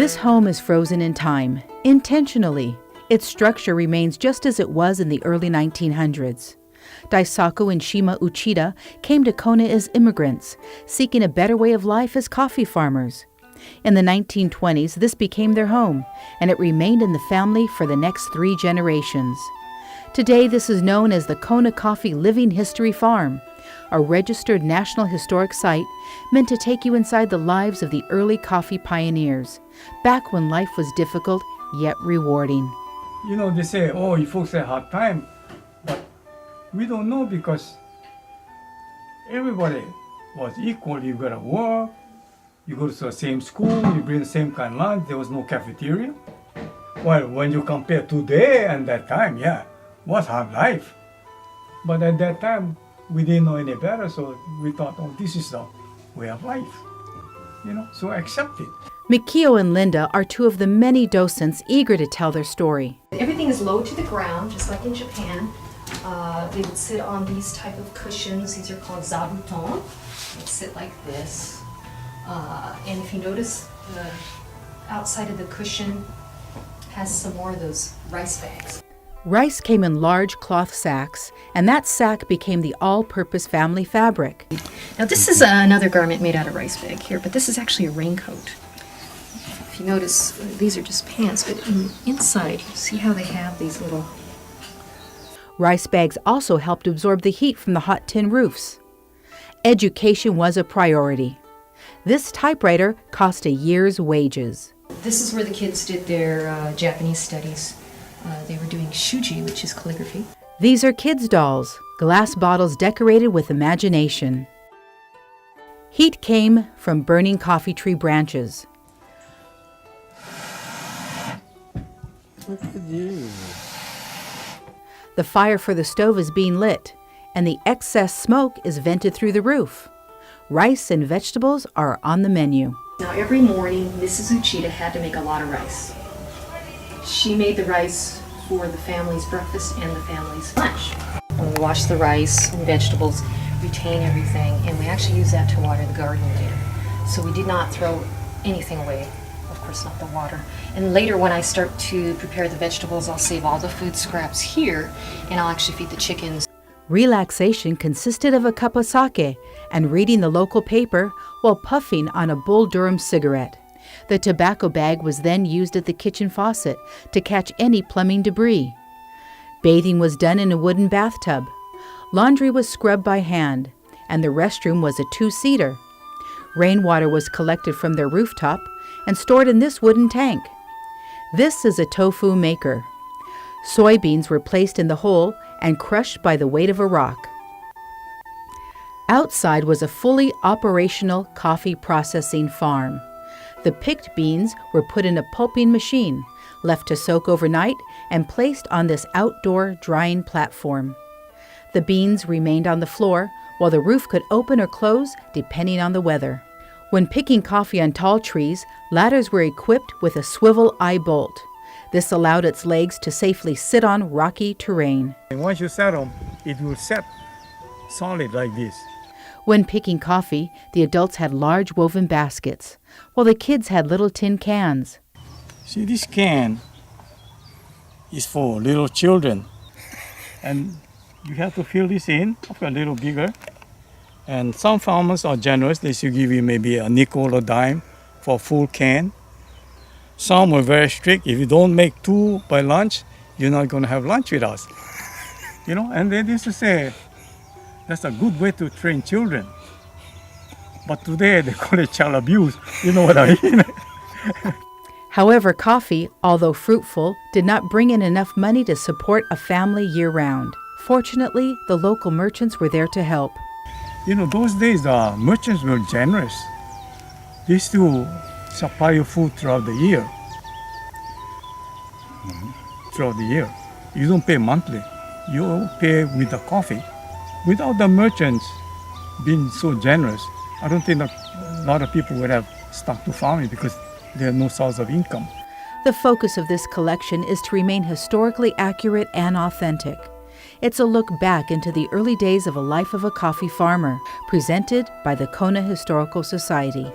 This home is frozen in time, intentionally. Its structure remains just as it was in the early 1900s. Daisaku and Shima Uchida came to Kona as immigrants, seeking a better way of life as coffee farmers. In the 1920s, this became their home, and it remained in the family for the next 3 generations. Today, this is known as the Kona Coffee Living History Farm, a registered National Historic Site meant to take you inside the lives of the early coffee pioneers, back when life was difficult yet rewarding. You know, they say, oh, you folks had a hard time, but we don't know because everybody was equal. You got to work, you go to the same school, you bring the same kind of lunch, there was no cafeteria. Well, when you compare today and that time, yeah, was hard life. But at that time, we didn't know any better, so we thought, oh, this is the way of life, so accept it. Mikio and Linda are 2 of the many docents eager to tell their story. Everything is low to the ground, just like in Japan. They would sit on these type of cushions. These are called zabuton. They'd sit like this. And if you notice, the outside of the cushion has some more of those rice bags. Rice came in large cloth sacks, and that sack became the all-purpose family fabric. Now this is another garment made out of rice bag here, but this is actually a raincoat. If you notice, these are just pants, but inside, you see how they have these little... Rice bags also helped absorb the heat from the hot tin roofs. Education was a priority. This typewriter cost a year's wages. This is where the kids did their Japanese studies. They were doing shuji, which is calligraphy. These are kids' dolls, glass bottles decorated with imagination. Heat came from burning coffee tree branches. Look at you. The fire for the stove is being lit, and the excess smoke is vented through the roof. Rice and vegetables are on the menu. Now every morning, Mrs. Uchida had to make a lot of rice. She made the rice for the family's breakfast and the family's lunch. And we wash the rice and vegetables, retain everything, and we actually use that to water the garden later. So we did not throw anything away, of course not the water. And later when I start to prepare the vegetables, I'll save all the food scraps here, and I'll actually feed the chickens. Relaxation consisted of a cup of sake and reading the local paper while puffing on a Bull Durham cigarette. The tobacco bag was then used at the kitchen faucet to catch any plumbing debris. Bathing was done in a wooden bathtub. Laundry was scrubbed by hand, and the restroom was a 2-seater. Rainwater was collected from their rooftop and stored in this wooden tank. This is a tofu maker. Soybeans were placed in the hole and crushed by the weight of a rock. Outside was a fully operational coffee processing farm. The picked beans were put in a pulping machine, left to soak overnight, and placed on this outdoor drying platform. The beans remained on the floor, while the roof could open or close depending on the weather. When picking coffee on tall trees, ladders were equipped with a swivel eye bolt. This allowed its legs to safely sit on rocky terrain. And once you set them, it will set solid like this. When picking coffee, the adults had large woven baskets, while the kids had little tin cans. See, this can is for little children. And you have to fill this in, a little bigger. And some farmers are generous. They should give you maybe a nickel or dime for a full can. Some were very strict. If you don't make 2 by lunch, you're not going to have lunch with us. And they used to say, that's a good way to train children. But today they call it child abuse. You know what I mean? However, coffee, although fruitful, did not bring in enough money to support a family year-round. Fortunately, the local merchants were there to help. Those days the merchants were generous. They used to supply you food throughout the year. Throughout the year. You don't pay monthly. You pay with the coffee. Without the merchants being so generous, I don't think a lot of people would have stuck to farming because they have no source of income. The focus of this collection is to remain historically accurate and authentic. It's a look back into the early days of a life of a coffee farmer, presented by the Kona Historical Society.